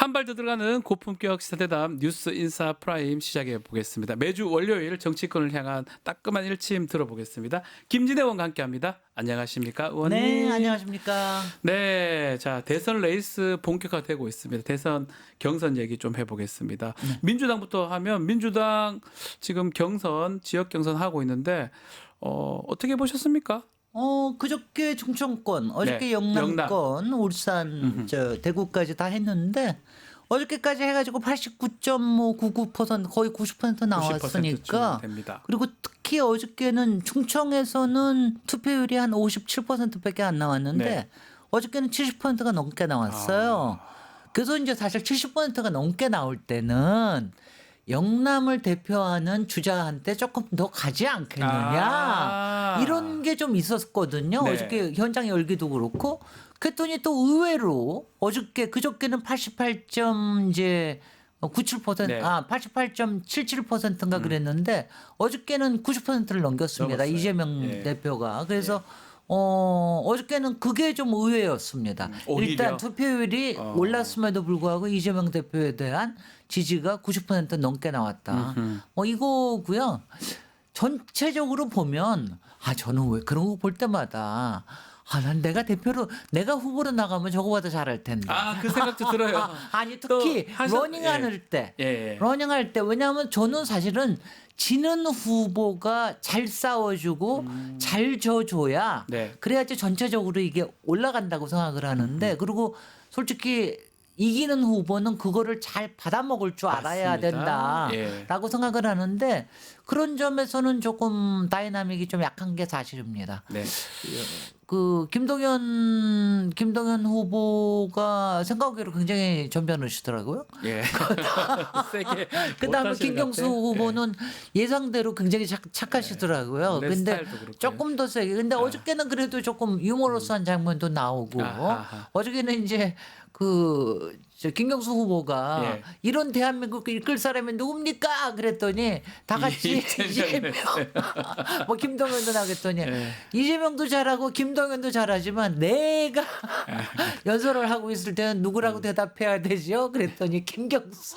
한 발 더 들어가는 고품격 시사대담 뉴스 인사 프라임 시작해 보겠습니다. 매주 월요일 정치권을 향한 따끔한 일침 들어보겠습니다. 김진애 의원과 함께합니다. 안녕하십니까, 의원님? 네, 안녕하십니까. 네, 자 대선 레이스 본격화되고 있습니다. 대선 경선 얘기 좀 해보겠습니다. 민주당부터 하면 민주당 지금 경선 지역 경선 하고 있는데 어떻게 보셨습니까? 그저께 충청권, 어저께 네, 영남권, 울산, 대구까지 다 했는데 어저께까지 해가지고 89.99% 거의 90% 나왔으니까. 90%쯤 됩니다. 그리고 특히 어저께는 충청에서는 투표율이 한 57%밖에 안 나왔는데 네. 어저께는 70%가 넘게 나왔어요. 그래서 이제 사실 70%가 넘게 나올 때는 영남을 대표하는 주자한테 조금 더 가지 않겠느냐 이런 게 좀 있었거든요. 네. 어저께 현장 열기도 그렇고 그랬더니 또 의외로 그저께는 88점 이제 97% 네. 88.77%인가 그랬는데 어저께는 90%를 넘겼습니다. 넘었어요. 이재명 예. 대표가. 그래서 어저께는 그게 좀 의외였습니다. 오히려? 일단 투표율이 올랐음에도 불구하고 이재명 대표에 대한 지지가 90% 넘게 나왔다. 이거고요. 전체적으로 보면 저는 왜 그런 거 볼 때마다 난 내가 후보로 나가면 저거보다 잘할 텐데. 그 생각도 들어요. 아니 또 특히 러닝할 때, 예. 러닝할 때 왜냐하면 저는 사실은 지는 후보가 잘 싸워주고 잘 져줘야 네. 그래야지 전체적으로 이게 올라간다고 생각을 하는데 그리고 솔직히 이기는 후보는 그거를 잘 받아먹을 줄 알아야 맞습니다. 된다라고 생각을 하는데 그런 점에서는 조금 다이나믹이 좀 약한 게 사실입니다. 네. 그 김동연 후보가 생각외로 굉장히 전변하시더라고요. 예. 세게 그다음에 못하시는 김경수 것 같아. 후보는 예상대로 굉장히 착하시더라고요. 내 근데 스타일도 그렇고요. 조금 더 세게. 근데 어저께는 그래도 조금 유머러스한 장면도 나오고 아하. 어저께는 이제 저 김경수 후보가 예. 이런 대한민국을 이끌 사람이 누굽니까? 그랬더니 다 같이 이재명 뭐 김동연도 나겠더니 예. 이재명도 잘하고 김동연도 잘하지만 내가 연설을 하고 있을 때는 누구라고 대답해야 되죠? 그랬더니 김경수.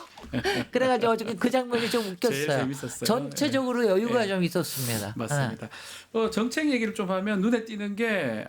그래가지고 어저께 그 장면이 좀 웃겼어요. 제일 재밌었어요. 전체적으로 여유가 예. 좀 있었습니다. 맞습니다. 정책 얘기를 좀 하면 눈에 띄는 게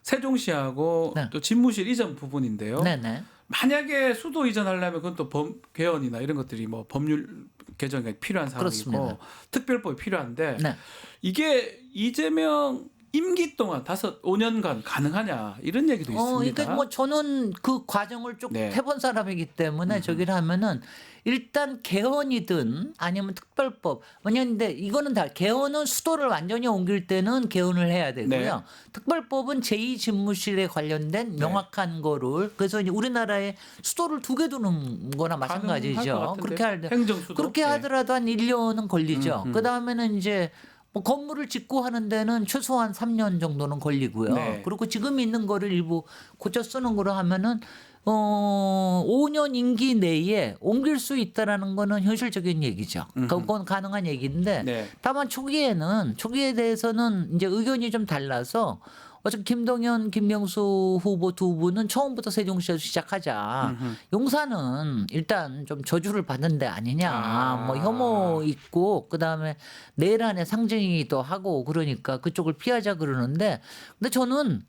세종시하고 네. 또 집무실 이전 부분인데요. 네네. 만약에 수도 이전하려면 그건 또 개헌이나 이런 것들이 뭐 법률 개정이 필요한 상황이고 그렇습니다. 특별법이 필요한데 네. 이게 이재명 임기 동안 5년간 가능하냐 이런 얘기도 있습니다. 그러니까 뭐 저는 그 과정을 쭉 네. 해본 사람이기 때문에 저기를 하면은 일단 개헌이든 아니면 특별법. 왜냐는데 이거는 다 개헌은 수도를 완전히 옮길 때는 개헌을 해야 되고요. 네. 특별법은 제2집무실에 관련된 명확한 거를 그래서 이제 우리나라에 수도를 2개 두는 거나 가능할 것 마찬가지죠. 같은데. 그렇게 할 때 행정수도? 그렇게 네. 하더라도 한 1년은 걸리죠. 그다음에는 이제 뭐 건물을 짓고 하는 데는 최소한 3년 정도는 걸리고요. 네. 그리고 지금 있는 거를 일부 고쳐 쓰는 거로 하면은 5년 임기 내에 옮길 수 있다라는 거는 현실적인 얘기죠. 그건 가능한 얘기인데 네. 다만 초기에 대해서는 이제 의견이 좀 달라서 어차피 김동연, 김경수 후보 두 분은 처음부터 세종시에서 시작하자. 용산은 일단 좀 저주를 받는 데 아니냐. 뭐 혐오 있고 그다음에 내란의 상징이기도 하고 그러니까 그쪽을 피하자 그러는데 근데 저는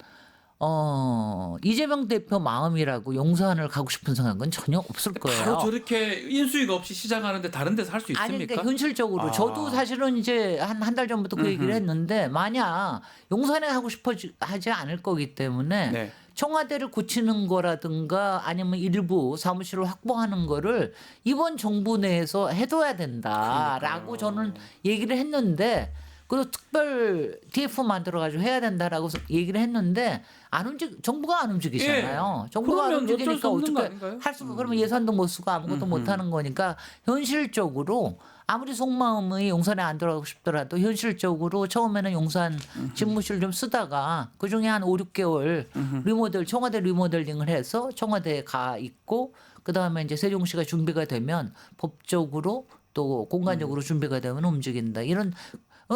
이재명 대표 마음이라고 용산을 가고 싶은 생각은 전혀 없을 거예요. 바로 저렇게 인수위가 없이 시작하는데 다른 데서 할 수 아니 있습니까? 그러니까 현실적으로 저도 사실은 이제 한 달 전부터 그 얘기를 했는데 만약 용산에 하고 싶어 하지 않을 거기 때문에 네. 청와대를 고치는 거라든가 아니면 일부 사무실을 확보하는 거를 이번 정부 내에서 해둬야 된다라고 저는 얘기를 했는데 그리고 특별 TF 만들어가지고 해야 된다라고 얘기를 했는데 정부가 안 움직이잖아요. 예. 정부가 안 그러면 어쩔 움직이니까 수 없는 거 어떻게 아닌가요? 할 수가 그러면 예산도 못 쓰고 아무것도 못 하는 거니까 현실적으로 아무리 속마음이 용산에 안 들어가고 싶더라도 현실적으로 처음에는 용산 집무실 좀 쓰다가 그중에 한 5, 6개월 청와대 리모델링을 해서 청와대에 가 있고 그다음에 이제 세종시가 준비가 되면 법적으로 또 공간적으로 준비가 되면 움직인다. 이런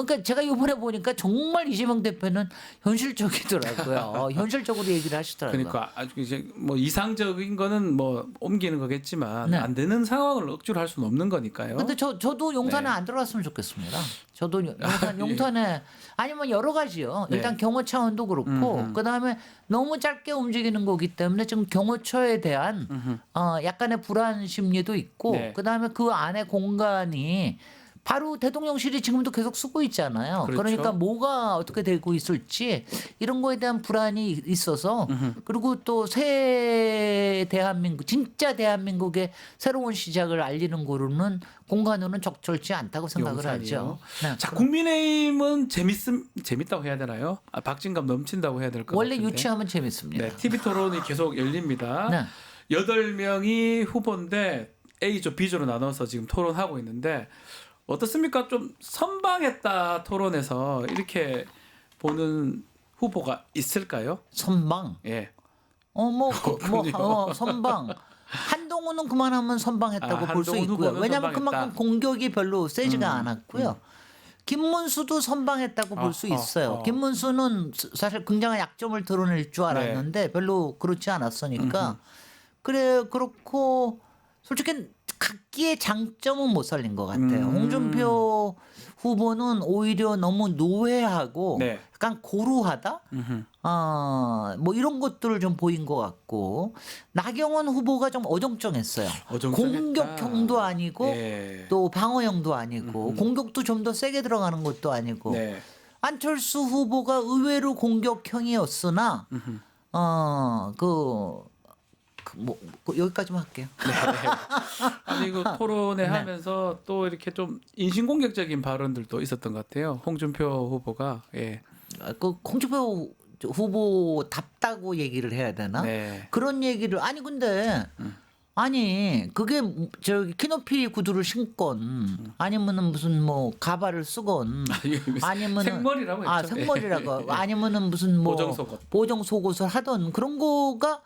그러니까 제가 이번에 보니까 정말 이재명 대표는 현실적이더라고요. 현실적으로 얘기를 하시더라고요. 그러니까 아주 이제 뭐 이상적인 거는 뭐 옮기는 거겠지만 네. 안 되는 상황을 억지로 할 수는 없는 거니까요. 근데 저도 용산에 네. 안 들어갔으면 좋겠습니다. 저도 예. 용산에 아니면 여러 가지요. 네. 일단 경호 차원도 그렇고 그다음에 너무 짧게 움직이는 거기 때문에 지금 경호처에 대한 약간의 불안 심리도 있고 네. 그다음에 그 안에 공간이 바로 대통령실이 지금도 계속 쓰고 있잖아요. 그렇죠. 그러니까 뭐가 어떻게 되고 있을지 이런 거에 대한 불안이 있어서 그리고 또 새 대한민국 진짜 대한민국의 새로운 시작을 알리는 거로는 공간으로는 적절치 않다고 생각을 용산이요. 하죠. 네. 자, 국민의힘은 재밌다고 해야 되나요? 박진감 넘친다고 해야 될 것 원래 같은데. 유치하면 재밌습니다. 네, TV 토론이 계속 열립니다. 네. 8명이 후보인데 A조, B조로 나눠서 지금 토론하고 있는데 어떻습니까? 좀 선방했다 토론에서 이렇게 보는 후보가 있을까요? 선방. 예. 선방. 한동훈은 그만하면 선방했다고 볼 수 한동훈 있고요. 후보는 왜냐하면 선방했다. 그만큼 공격이 별로 세지가 않았고요. 김문수도 선방했다고 볼 수 있어요. 김문수는 사실 굉장한 약점을 드러낼 줄 알았는데 별로 그렇지 않았으니까 그렇고 솔직히 각기의 장점은 못 살린 것 같아요. 홍준표 후보는 오히려 너무 노회하고 네. 약간 고루하다. 뭐 이런 것들을 좀 보인 것 같고 나경원 후보가 좀 어정쩡했어요. 어정쩡했다. 공격형도 아니고 예. 또 방어형도 아니고 공격도 좀 더 세게 들어가는 것도 아니고 네. 안철수 후보가 의외로 공격형이었으나 여기까지만 할게요. 아니 그 토론회 하면서 또 이렇게 좀 인신공격적인 발언들도 있었던 것 같아요. 홍준표 후보가 예. 그 홍준표 후보답다고 얘기를 해야 되나? 네. 그런 얘기를 아니 근데 아니 그게 저 키높이 구두를 신건 아니면은 무슨 뭐 가발을 쓰건 아니면은 생머리라고 했죠. 생머리라고 아니면은 무슨 뭐 보정 속옷을 하던 그런 거가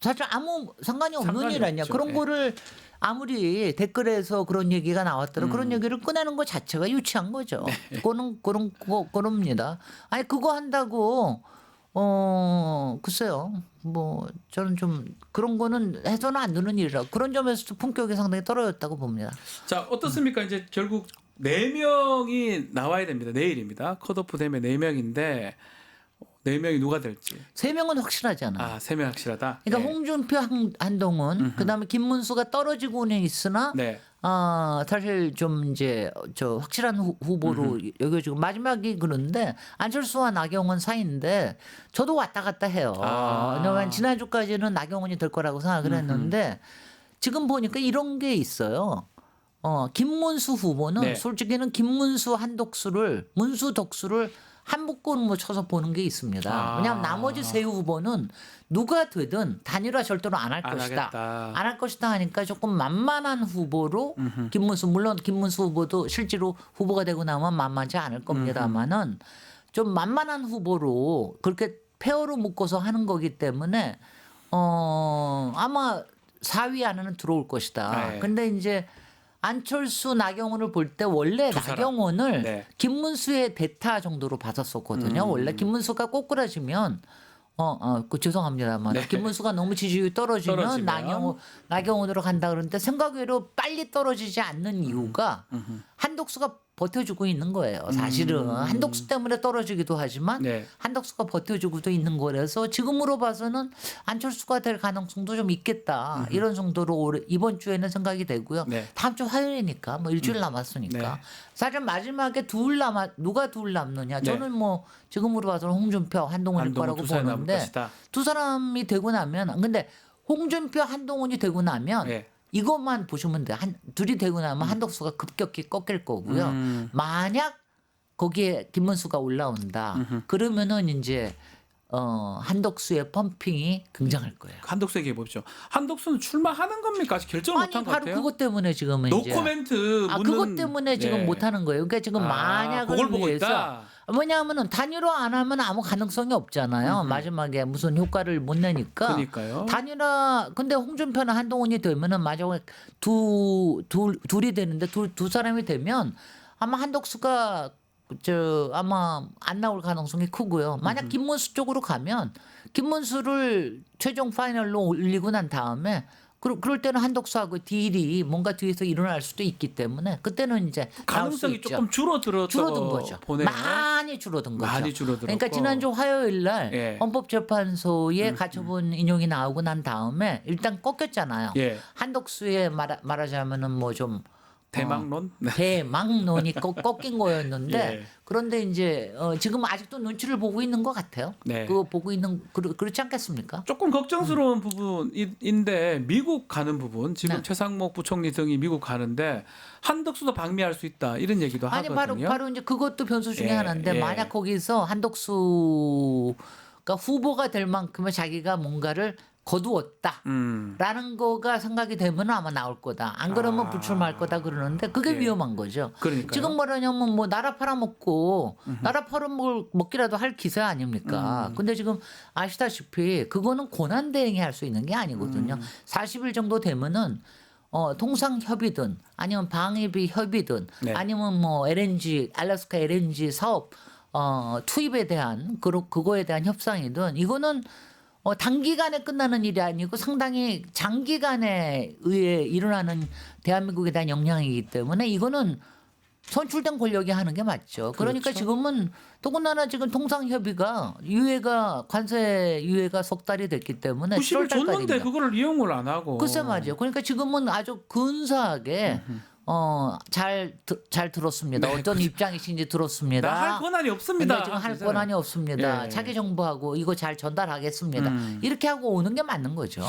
사실 아무 상관이 없는 상관이 일 아니야. 없죠. 그런 예. 거를 아무리 댓글에서 그런 얘기가 나왔더라 그런 얘기를 꺼내는 것 자체가 유치한 거죠. 그럽니다. 아니 그거 한다고 글쎄요. 뭐 저는 좀 그런 거는 해서는 안 되는 일이라 그런 점에서도 품격이 상당히 떨어졌다고 봅니다. 자, 어떻습니까? 이제 결국 4명이 나와야 됩니다. 내일입니다. 컷오프 되면 4명인데 4명이 누가 될지. 3명은 확실하잖아요. 3명 확실하다. 그러니까 네. 홍준표, 한동훈, 그다음에 김문수가 떨어지고는 있으나 네. 사실 좀 이제 저 확실한 후보로 여겨지고 마지막이 그런데 안철수와 나경원 사이인데 저도 왔다 갔다 해요. 왜냐하면 지난주까지는 나경원이 될 거라고 생각을 했는데 지금 보니까 이런 게 있어요. 김문수 후보는 네. 솔직히는 김문수 한독수를 문수 덕수를 한 묶음 쳐서 보는 게 있습니다. 왜냐하면 나머지 세 후보는 누가 되든 단일화 절대로 안 할 것이다. 안 할 것이다 하니까 조금 만만한 후보로 김문수 물론 김문수 후보도 실제로 후보가 되고 나면 만만치 않을 겁니다만은 좀 만만한 후보로 그렇게 페어로 묶어서 하는 거기 때문에 아마 4위 안에는 들어올 것이다. 네. 근데 이제 안철수 나경원을 볼 때 원래 나경원을 네. 김문수의 대타 정도로 봤었거든요. 원래 김문수가 꼬꾸라지면 죄송합니다만 네. 김문수가 너무 지지율이 떨어지면 나경원으로 간다 그러는데 생각외로 빨리 떨어지지 않는 이유가 한독수가 버텨주고 있는 거예요. 사실은 한독수 때문에 떨어지기도 하지만 네. 한덕수가 버텨주고도 있는 거라서 지금으로 봐서는 안철수가 될 가능성도 좀 있겠다. 이런 정도로 이번 주에는 생각이 되고요. 네. 다음 주 화요일이니까 뭐 일주일 남았으니까. 네. 사실 마지막에 누가 둘 남느냐. 네. 저는 뭐 지금으로 봐서는 홍준표, 한동훈일 거라고 두 사람이 남을 보는데 것이다. 두 사람이 되고 나면 근데 홍준표, 한동훈이 되고 나면 네. 이것만 보시면 돼. 둘이 되고 나면 한덕수가 급격히 꺾일 거고요. 만약 거기에 김문수가 올라온다. 그러면은 이제 한덕수의 펌핑이 굉장할 거예요. 한독수 얘기해 보십시오. 한독수는 출마하는 겁니까? 아직 결정을 아니 못한 것 바로 같아요. 그것 때문에 지금은 이제 노코멘트 묻는 그것 때문에 지금 네. 못하는 거예요. 그러니까 지금 만약을 그걸 보고 위해서 있다. 뭐냐면은 단일화 안 하면 아무 가능성이 없잖아요. 마지막에 무슨 효과를 못 내니까. 그러니까요. 단일화 근데 홍준표나 한동훈이 되면은 마지막에 둘이 되는데 두 사람이 되면 아마 한덕수가 아마 안 나올 가능성이 크고요. 만약 김문수 쪽으로 가면 김문수를 최종 파이널로 올리고 난 다음에 그럴 때는 한덕수하고 딜이 뭔가 뒤에서 일어날 수도 있기 때문에 그때는 이제 나올 수 가능성이 있죠. 조금 줄어든 거죠. 보네요. 많이 줄어든 거죠. 많이 줄어들었고. 그러니까 지난주 화요일 날 예. 헌법재판소에 가처분 인용이 나오고 난 다음에 일단 꺾였잖아요. 예. 한덕수의 말하자면은 뭐 좀 대망론? 네. 대망론이 꺾인 거였는데 예. 그런데 이제 지금 아직도 눈치를 보고 있는 것 같아요. 네. 그거 보고 있는 그렇지 않겠습니까? 조금 걱정스러운 부분인데 미국 가는 부분 지금 네. 최상목 부총리 등이 미국 가는데 한덕수도 방미할 수 있다 이런 얘기도 아니 하거든요. 바로 이제 그것도 변수 중에 예, 하나인데 예. 만약 거기서 한덕수가 후보가 될 만큼의 자기가 뭔가를 거두었다라는 거가 생각이 되면 아마 나올 거다. 안 그러면 불출마할 거다 그러는데 그게 예. 위험한 거죠. 그러니까요. 지금 뭐라냐면 뭐 나라 팔아먹고 나라 팔아먹기라도 할 기세 아닙니까? 근데 지금 아시다시피 그거는 권한대행이 할 수 있는 게 아니거든요. 40일 정도 되면은 통상 협의든 아니면 방위비 협의든 네. 아니면 뭐 LNG 알래스카 LNG 사업 투입에 대한 그거에 대한 협상이든 이거는 단기간에 끝나는 일이 아니고 상당히 장기간에 의해 일어나는 대한민국에 대한 영향이기 때문에 이거는 선출된 권력이 하는 게 맞죠. 그러니까 그렇죠. 지금은 더군다나 지금 통상협의가 관세 유예가 석 달이 됐기 때문에 90일 7월 줬는데 달까지입니다. 그거를 이용을 안 하고. 글쎄 말이죠. 그러니까 지금은 아주 근사하게 잘 들었습니다. 네, 어떤 입장이신지 들었습니다. 나 할 권한이 없습니다. 근데 지금 할 권한이 없습니다. 예. 차기 정부하고 이거 잘 전달하겠습니다. 이렇게 하고 오는 게 맞는 거죠.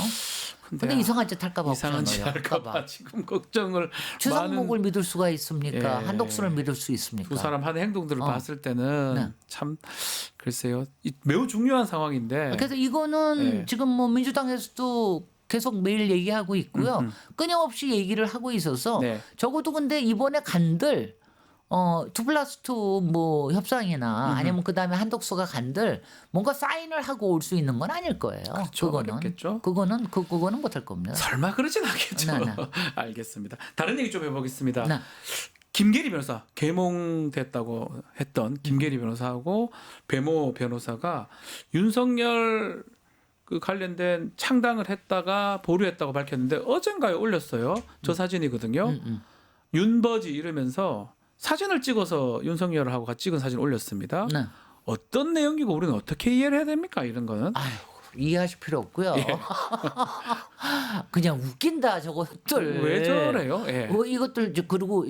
근데 이상한 짓 할까 봐 이상한 짓 할까봐 지금 걱정을 최상목을 믿을 수가 있습니까? 예. 한덕수를 믿을 수 있습니까? 두 사람 하는 행동들을 봤을 때는 네. 참 글쎄요 매우 중요한 상황인데. 그래서 이거는 예. 지금 뭐 민주당에서도 계속 매일 얘기하고 있고요. 끊임없이 얘기를 하고 있어서 네. 적어도 근데 이번에 간들 2+2 뭐 협상이나 아니면 그다음에 한덕수가 간들 뭔가 사인을 하고 올 수 있는 건 아닐 거예요. 그렇죠. 어렵겠죠. 그거는 못할 겁니다. 설마 그러진 않겠죠. 네, 네. 알겠습니다. 다른 얘기 좀 해보겠습니다. 네. 김계리 변호사 개몽됐다고 했던 김계리 변호사하고 배모 변호사가 윤석열 그 관련된 창당을 했다가 보류했다고 밝혔는데 어젠가에 올렸어요. 저 사진이거든요. 윤버지 이러면서 사진을 찍어서 윤석열을 하고 같이 찍은 사진 올렸습니다. 네. 어떤 내용이고 우리는 어떻게 이해를 해야 됩니까? 이런 거는. 아유, 이해하실 필요 없고요. 예. 그냥 웃긴다 저것들. 왜 저래요? 예. 이것들 그리고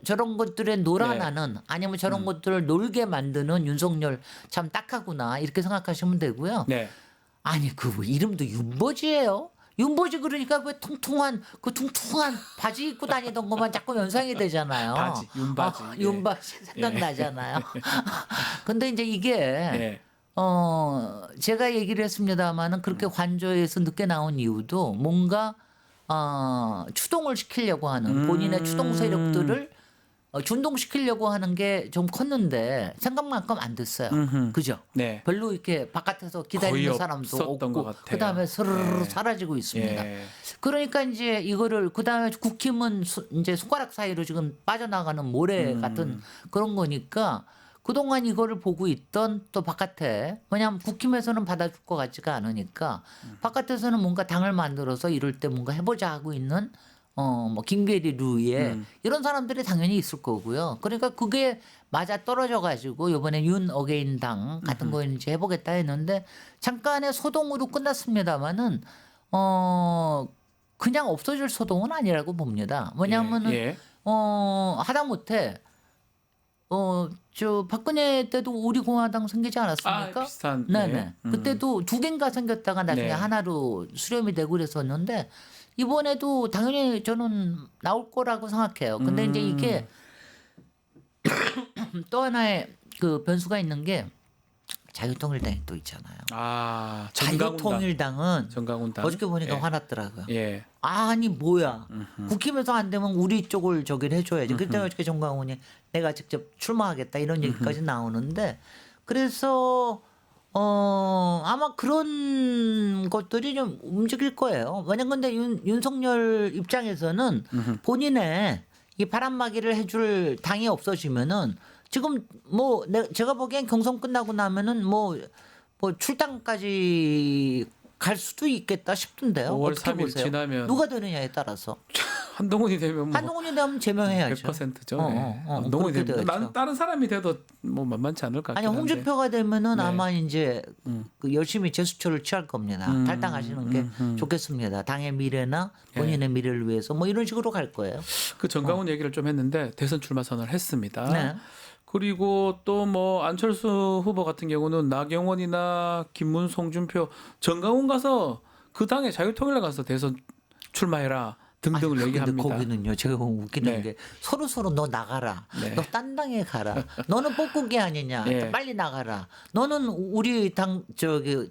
저런 것들에 놀아나는 아니면 저런 것들을 놀게 만드는 윤석열 참 딱하구나 이렇게 생각하시면 되고요. 네. 아니 그 이름도 윤보지예요. 윤보지 그러니까 왜 퉁퉁한 바지 입고 다니던 것만 자꾸 연상이 되잖아요. 바지, 윤바지. 예. 윤바지 생각나잖아요. 근데 이제 이게 예. 제가 얘기를 했습니다마는 그렇게 관저에서 늦게 나온 이유도 뭔가 추동을 시키려고 하는 본인의 추동 세력들을 준동시키려고 하는 게 좀 컸는데 생각만큼 안 됐어요. 그죠? 네. 별로 이렇게 바깥에서 기다리는 거의 사람도 없었던 것 없고 같아요. 그다음에 스르르 네. 사라지고 있습니다. 예. 그러니까 이제 이거를 그다음에 국힘은 이제 손가락 사이로 지금 빠져나가는 모래 같은 그런 거니까 그동안 이거를 보고 있던 또 바깥에 왜냐하면 국힘에서는 받아줄 것 같지가 않으니까 바깥에서는 뭔가 당을 만들어서 이럴 때 뭔가 해보자 하고 있는 뭐 김계리 루에 이런 사람들이 당연히 있을 거고요. 그러니까 그게 맞아 떨어져 가지고 이번에 윤 어게인 당 같은 거 이제 해보겠다 했는데 잠깐의 소동으로 끝났습니다마는 그냥 없어질 소동은 아니라고 봅니다. 뭐냐면은 예. 하다못해 저 박근혜 때도 우리 공화당 생기지 않았습니까? 아, 비슷한. 네네. 예. 그때도 두 개인가 생겼다가 나중에 네. 하나로 수렴이 되고 그랬었는데 이번에도 당연히 저는 나올 거라고 생각해요. 근데 이제 이게 또 하나의 그 변수가 있는 게 자유통일당이 또 있잖아요. 아, 자유통일당은 정강훈당. 어저께 보니까 예. 화났더라고요. 예. 아니 뭐야 국힘에서 안 되면 우리 쪽을 저기를 해줘야지. 그때 어저께 정광훈이 내가 직접 출마하겠다 이런 얘기까지 나오는데 그래서 아마 그런 것들이 좀 움직일 거예요. 왜냐면 근데 윤석열 입장에서는 본인의 이 바람막이를 해줄 당이 없어지면은 지금 뭐 제가 보기엔 경선 끝나고 나면은 뭐 출당까지 갈 수도 있겠다 싶던데요. 5월 어떻게 3일 보세요? 지나면 누가 되느냐에 따라서 한동훈이 되면 뭐 한동훈이 되면 제명해야죠. 100%죠. 그렇게 한동훈이 되면 되겠죠. 난 다른 사람이 돼도 뭐 만만치 않을 것 아니 같긴 한데. 홍준표가 되면은 네. 아마 이제 그 열심히 제스처를 취할 겁니다. 탈당하시는 게 좋겠습니다. 당의 미래나 본인의 미래를 위해서 뭐 이런 식으로 갈 거예요. 그 정강훈 얘기를 좀 했는데 대선 출마 선언을 했습니다. 네. 그리고 또 뭐 안철수 후보 같은 경우는 나경원이나 김문수, 홍준표, 정강훈 가서 그 당에 자유통일당 가서 대선 출마해라 등등을 근데 얘기합니다. 거기는요, 제가 보면 웃기는 네. 게 서로 너 나가라. 네. 너 딴 당에 가라. 너는 뽀꾸기 아니냐. 네. 빨리 나가라. 너는 우리 당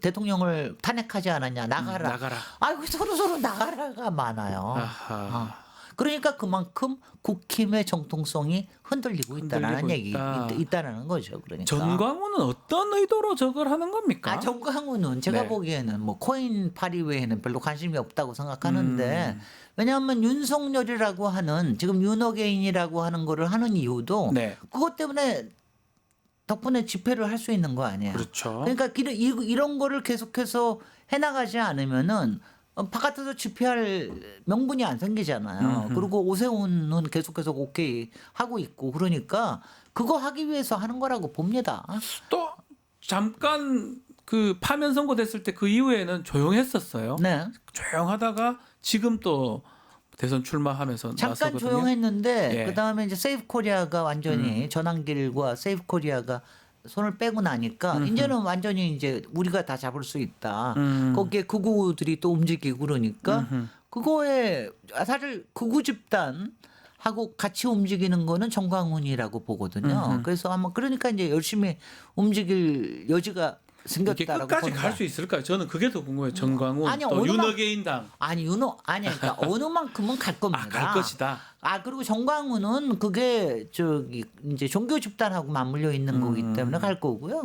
대통령을 탄핵하지 않았냐. 나가라. 나가라. 아이고 서로 나가라가 많아요. 아하. 그러니까 그만큼 국힘의 정통성이 흔들리고 있다라는 흔들리고 얘기 있다. 있다라는 거죠. 그러니까. 전광훈은 어떤 의도로 저걸 하는 겁니까? 정광훈은 제가 네. 보기에는 뭐 코인 파리 외에는 별로 관심이 없다고 생각하는데 음. 왜냐하면 윤석열이라고 하는 지금 윤어게인이라고 하는 거를 하는 이유도 네. 그것 때문에 덕분에 집회를 할 수 있는 거 아니에요. 그렇죠. 그러니까 이런 거를 계속해서 해나가지 않으면은 바깥에서 집회할 명분이 안 생기잖아요. 그리고 오세훈은 계속해서 오케이 하고 있고 그러니까 그거 하기 위해서 하는 거라고 봅니다. 또 잠깐 그 파면 선고 됐을 때 그 이후에는 조용했었어요. 네. 조용하다가 지금 또 대선 출마하면서 잠깐 나서거든요. 조용했는데 예. 그다음에 이제 세이프 코리아가 완전히 전환길과 세이프 코리아가 손을 빼고 나니까 이제는 완전히 이제 우리가 다 잡을 수 있다. 거기에 극우들이 또 움직이고 그러니까 그거에 사실 극우 집단 하고 같이 움직이는 거는 정광훈이라고 보거든요. 그래서 아마 그러니까 이제 열심히 움직일 여지가 이게 생겼다라고 끝까지 본다. 갈 수 있을까요? 저는 그게 더 궁금해요. 정광훈 아니, 또 어느 윤어게인당 아니 그러니까 어느 만큼은 갈 겁니다. 갈 것이다. 그리고 정광훈은 그게 이제 종교 집단하고 맞물려 있는 거기 때문에 갈 거고요.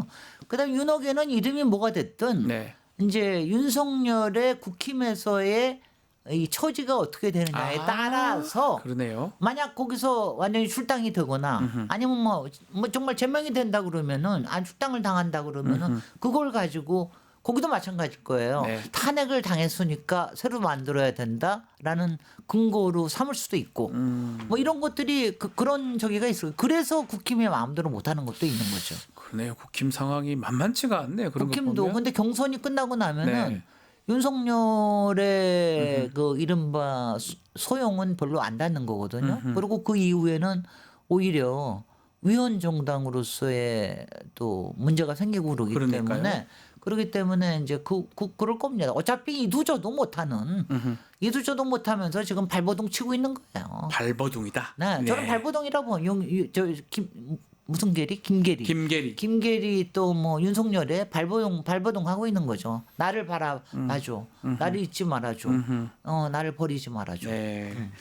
그다음 윤호계는 이름이 뭐가 됐든 네. 이제 윤석열의 국힘에서의 이 처지가 어떻게 되느냐에 따라서 그러네요. 만약 거기서 완전히 출당이 되거나 아니면 뭐 정말 제명이 된다 그러면은 출당을 당한다 그러면은 그걸 가지고 거기도 마찬가지일 거예요. 네. 탄핵을 당했으니까 새로 만들어야 된다라는 근거로 삼을 수도 있고 뭐 이런 것들이 그런 저기가 있어요. 그래서 국힘이 마음대로 못하는 것도 있는 거죠. 그러네요. 국힘 상황이 만만치가 않네요. 그런 거 국힘도 보면. 근데 경선이 끝나고 나면은 네. 윤석열의 그 이른바 소용은 별로 안 닿는 거거든요. 그리고 그 이후에는 오히려 위헌 정당으로서의 또 문제가 생기고 그러기 때문에 이제 그럴 겁니다. 어차피 이두저도 못하는 이두저도 못하면서 지금 발버둥 치고 있는 거예요. 발버둥이다. 네, 저는 발버둥이라고 무슨 계리? 김계리. 김계리 또 뭐 윤석열에 발버둥 하고 있는 거죠. 나를 바라봐줘. 나를 잊지 말아줘. 나를 버리지 말아줘. 네.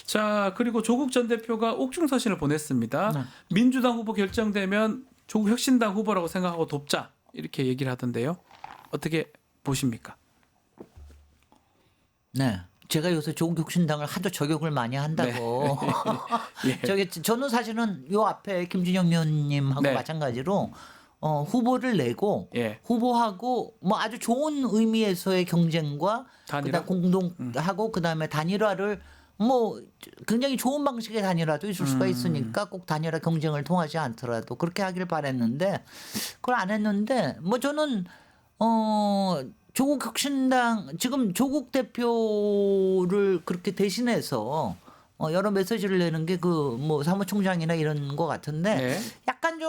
자, 그리고 조국 전 대표가 옥중 서신을 보냈습니다. 네. 민주당 후보 결정되면 조국 혁신당 후보라고 생각하고 돕자 이렇게 얘기를 하던데요. 어떻게 보십니까? 네. 제가 요새 조국 혁신당을 하도 저격을 많이 한다고. 예. 저는 사실은 요 앞에 김준영 의원님하고 네. 마찬가지로 후보를 내고 예. 후보하고 뭐 아주 좋은 의미에서의 경쟁과 단일화? 그다음 공동하고 그다음에 단일화를 뭐 굉장히 좋은 방식의 단일화도 있을 수가 있으니까 꼭 단일화 경쟁을 통하지 않더라도 그렇게 하길 바랬는데 그걸 안 했는데 뭐 저는 조국 혁신당 지금 조국 대표를 그렇게 대신해서 여러 메시지를 내는 게 그 뭐 사무총장이나 이런 거 같은데 네. 약간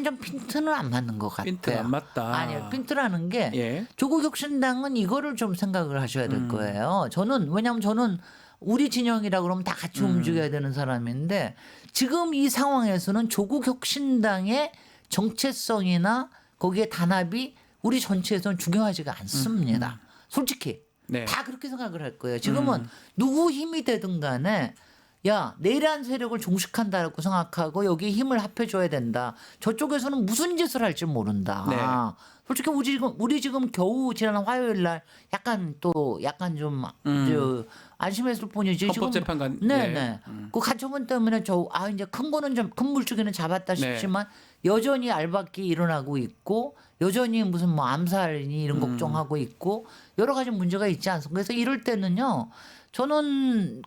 좀 핀트는 안 맞는 것 같아요. 핀트 안 맞다. 아니요, 핀트라는 게 예. 조국 혁신당은 이거를 좀 생각을 하셔야 될 거예요. 왜냐하면 저는 우리 진영이라 그러면 다 같이 움직여야 되는 사람인데 지금 이 상황에서는 조국 혁신당의 정체성이나 거기에 단합이 우리 전체에서는 중요하지가 않습니다. 솔직히 네. 다 그렇게 생각을 할 거예요. 지금은 누구 힘이 되든 간에 야, 내란 세력을 종식한다라고 생각하고 여기 힘을 합해줘야 된다. 저쪽에서는 무슨 짓을 할지 모른다. 네. 솔직히 우리 지금 겨우 지난 화요일 날 약간 좀 저 안심했을 뿐이지. 헌법재판관. 네네. 그 가처분 때문에 이제 큰 거는 좀 큰 물줄기는 잡았다 싶지만 여전히 알박기 일어나고 있고 여전히 무슨 뭐 암살이니 이런 걱정하고 있고 여러 가지 문제가 있지 않습니까? 그래서 이럴 때는요. 저는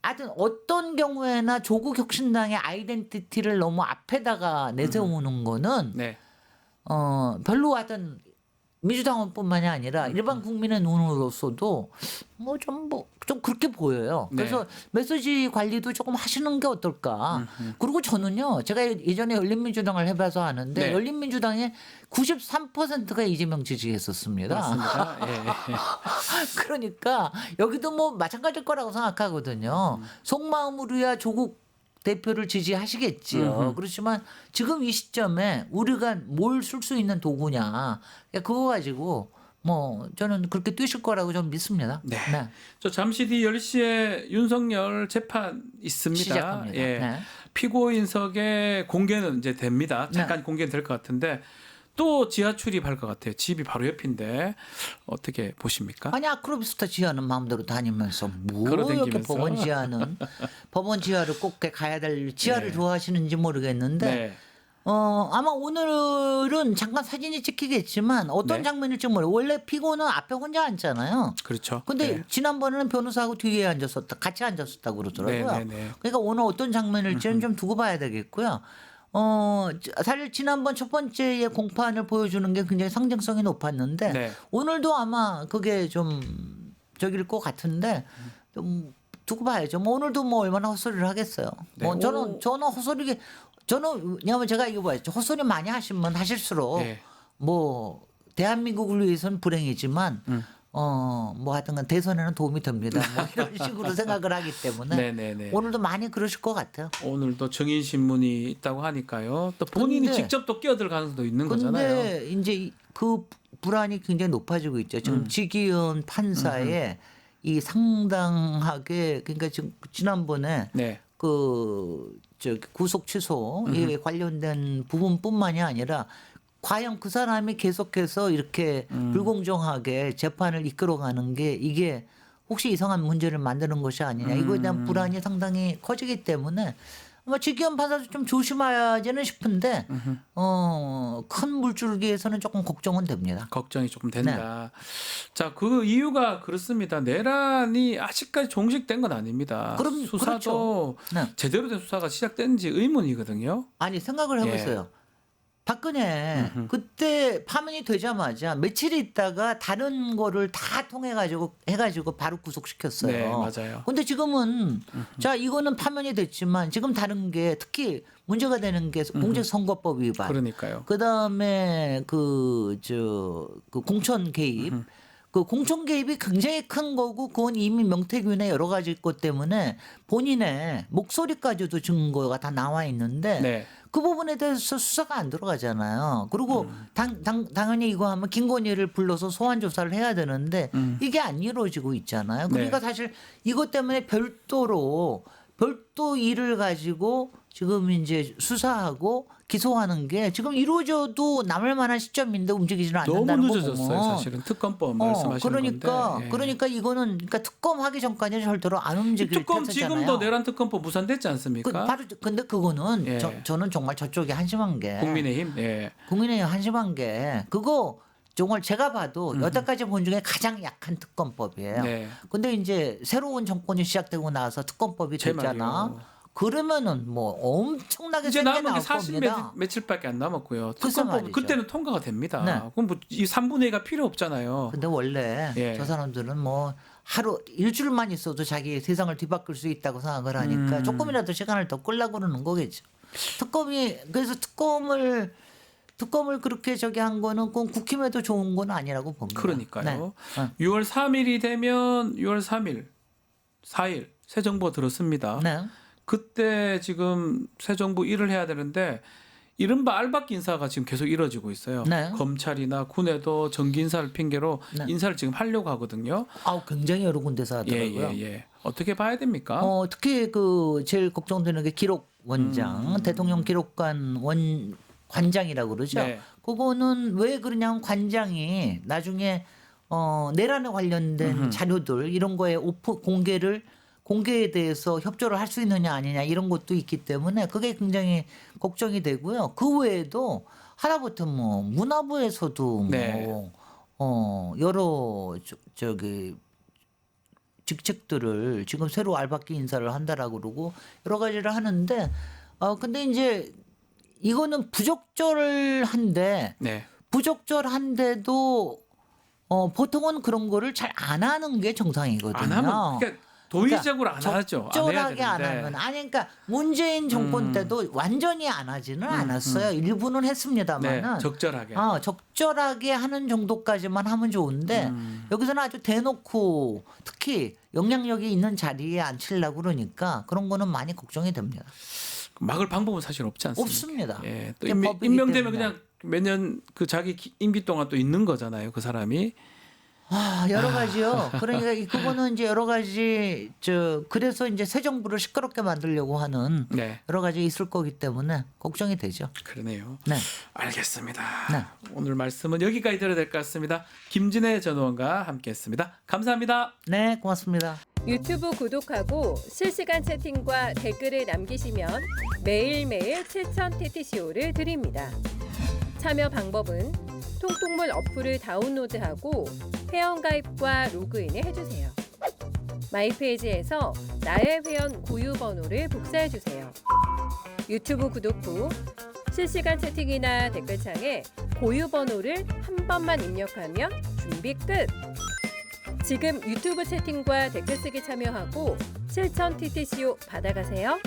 하여튼 어떤 경우에나 조국 혁신당의 아이덴티티를 너무 앞에다가 내세우는 거는 네. 별로 하여튼 민주당뿐만이 아니라 일반 국민의 눈으로서도 좀 그렇게 보여요. 네. 그래서 메시지 관리도 조금 하시는 게 어떨까. 그리고 저는요, 제가 예전에 열린민주당을 해봐서 아는데 네. 열린민주당의 93%가 이재명 지지했었습니다. 맞습니다. 예. 그러니까 여기도 뭐 마찬가지일 거라고 생각하거든요. 속마음으로야 조국 대표를 지지하시겠지요. 그렇지만 지금 이 시점에 우리가 뭘 쓸 수 있는 도구냐. 그거 가지고 뭐 저는 그렇게 뛰실 거라고 좀 믿습니다. 네. 저 잠시 뒤 10시에 윤석열 재판 있습니다. 시작합니다. 예. 네. 피고인석의 공개는 이제 됩니다. 잠깐 네. 공개는 될 것 같은데 또 지하 출입할 것 같아요. 집이 바로 옆인데 어떻게 보십니까? 아니 아크로비스타 지하는 마음대로 다니면서 뭐 걸어다니면서. 이렇게 법원 지하는 법원 지하를 꼭 가야 될 지하를 네. 좋아하시는지 모르겠는데 네. 아마 오늘은 잠깐 사진이 찍히겠지만 어떤 네. 장면일지 모르. 원래 피고는 앞에 혼자 앉잖아요. 그렇죠. 근데 네. 지난번에는 변호사하고 뒤에 같이 앉았었다고 그러더라고요. 네. 그러니까 오늘 어떤 장면일지는 좀 두고 봐야 되겠고요. 사실 지난번 첫 번째의 공판을 보여주는 게 굉장히 상징성이 높았는데 네. 오늘도 아마 그게 좀 저길 것 같은데 좀 두고 봐야죠. 뭐 오늘도 뭐 얼마나 헛소리를 하겠어요. 네. 뭐 저는 헛소리 왜냐하면 제가 이거 봐요. 헛소리 많이 하시면 하실수록 네. 뭐 대한민국을 위해서는 불행이지만 뭐 하여튼간 대선에는 도움이 됩니다. 뭐 이런 식으로 생각을 하기 때문에 네. 오늘도 많이 그러실 것 같아요. 오늘도 정인 신문이 있다고 하니까요. 또 본인이 근데- 직접 또 끼어들 가능성도 있는 거잖아요. 근데 이제 그 불안이 굉장히 높아지고 있죠. 지금 지기현 판사의 이 상당하게 그러니까 지금 지난번에 네. 구속 취소에 관련된 부분뿐만이 아니라 과연 그 사람이 계속해서 이렇게 불공정하게 재판을 이끌어가는 게 이게 혹시 이상한 문제를 만드는 것이 아니냐 이거에 대한 불안이 상당히 커지기 때문에 아마 지기현 판사도 좀 조심해야지는 싶은데 큰 물줄기에서는 조금 걱정은 됩니다. 걱정이 조금 된다. 자, 그 이유가 그렇습니다. 내란이 아직까지 종식된 건 아닙니다. 그럼 수사도 네. 제대로 된 수사가 시작된지 의문이거든요. 아니 생각을 해보세요. 박근혜 그때 파면이 되자마자 며칠 있다가 다른 거를 다 통해 가지고 해가지고 바로 구속시켰어요. 네, 맞아요. 근데 지금은 자 이거는 파면이 됐지만 지금 다른 게 특히 문제가 되는 게 공직선거법 위반. 그러니까요. 그다음에 그 공천 개입. 그 공천 개입이 굉장히 큰 거고 그건 이미 명태균의 여러 가지 것 때문에 본인의 목소리까지도 증거가 다 나와 있는데 네. 그 부분에 대해서 수사가 안 들어가잖아요. 그리고 당연히 이거 하면 김건희를 불러서 소환 조사를 해야 되는데 이게 안 이루어지고 있잖아요. 그러니까 사실 이것 때문에 별도 일을 가지고 지금 이제 수사하고 기소하는 게 지금 이루어져도 남을 만한 시점인데 움직이지는 너무 않는다는 거 늦어졌어요. 보면. 사실은 특검법 말씀하시는 건데. 예. 그러니까 이거는 특검 하기 전까지는 절대로 안 움직일 특검 태세잖아요. 지금도 내란 특검법 무산됐지 않습니까? 근데 그거는 예. 저는 정말 저쪽이 한심한 게 국민의힘. 예. 국민의힘 한심한 게 그거 정말 제가 봐도 여태까지 본 중에 가장 약한 특검법이에요. 네. 근데 이제 새로운 정권이 시작되고 나서 특검법이 제 됐잖아. 말이요. 그러면은 뭐 엄청나게 이제 센게 남은 게 나올 40 겁니다. 며칠밖에 안 남았고요. 글쎄 특검법 말이죠. 그때는 통과가 됩니다. 네. 그럼 뭐 이 3분의 2가 필요 없잖아요. 근데 원래 예. 저 사람들은 뭐 하루 일주일만 있어도 자기 세상을 뒤바꿀 수 있다고 생각을 하니까 조금이라도 시간을 더 끌려고 그러는 거겠죠. 그래서 특검을 그렇게 한 거는 꼭 국힘에도 좋은 건 아니라고 봅니다. 그러니까요. 네. 6월 3일이 되면 6월 3일, 4일 새 정부가 들었습니다. 네. 그때 지금 새 정부 일을 해야 되는데 이른바 알박기 인사가 지금 계속 이뤄지고 있어요. 네. 검찰이나 군에도 정기 인사를 핑계로 네. 인사를 지금 하려고 하거든요. 굉장히 여러 군데서 하더라고요. 예. 어떻게 봐야 됩니까? 특히 그 제일 걱정되는 게 기록 원장, 대통령 기록관 관장이라고 그러죠. 네. 그거는 왜 그러냐면 관장이 나중에 내란에 관련된 자료들 이런 거에 공개에 대해서 협조를 할 수 있느냐 아니냐 이런 것도 있기 때문에 그게 굉장히 걱정이 되고요. 그 외에도 하다못해 뭐 문화부에서도 네. 여러 저기 직책들을 지금 새로 알박기 인사를 한다라고 그러고 여러 가지를 하는데 근데 이제 이거는 부적절한데 네. 부적절한데도 보통은 그런 거를 잘 안 하는 게 정상이거든요. 안 하면 그러니까 도의적으로 안 하죠. 적절하게 안 안 해야 되는데. 하면 그러니까 문재인 정권 때도 완전히 안 하지는 않았어요. 일부는 했습니다만은 네, 적절하게. 적절하게 하는 정도까지만 하면 좋은데 여기서는 아주 대놓고 특히 영향력이 있는 자리에 앉히려고 그러니까 그런 거는 많이 걱정이 됩니다. 막을 방법은 사실 없지 않습니까? 없습니다. 예, 또 그게 법이기 임명되면 때문에. 그냥 매년 그 자기 임기 동안 또 있는 거잖아요. 그 사람이. 여러 가지요. 그러니까 그거는 이제 여러 가지 그래서 이제 새 정부를 시끄럽게 만들려고 하는 네. 여러 가지 있을 거기 때문에 걱정이 되죠. 그러네요. 네. 알겠습니다. 네. 오늘 말씀은 여기까지 들어야 될 것 같습니다. 김진애 전 의원과 함께했습니다. 감사합니다. 네, 고맙습니다. 유튜브 구독하고 실시간 채팅과 댓글을 남기시면 매일매일 7천 TTCO를 드립니다. 참여 방법은 통통물 어플을 다운로드하고 회원가입과 로그인을 해주세요. 마이페이지에서 나의 회원 고유 번호를 복사해주세요. 유튜브 구독 후 실시간 채팅이나 댓글창에 고유 번호를 한 번만 입력하면 준비 끝! 지금 유튜브 채팅과 댓글 쓰기 참여하고 실천 TTCO 받아가세요.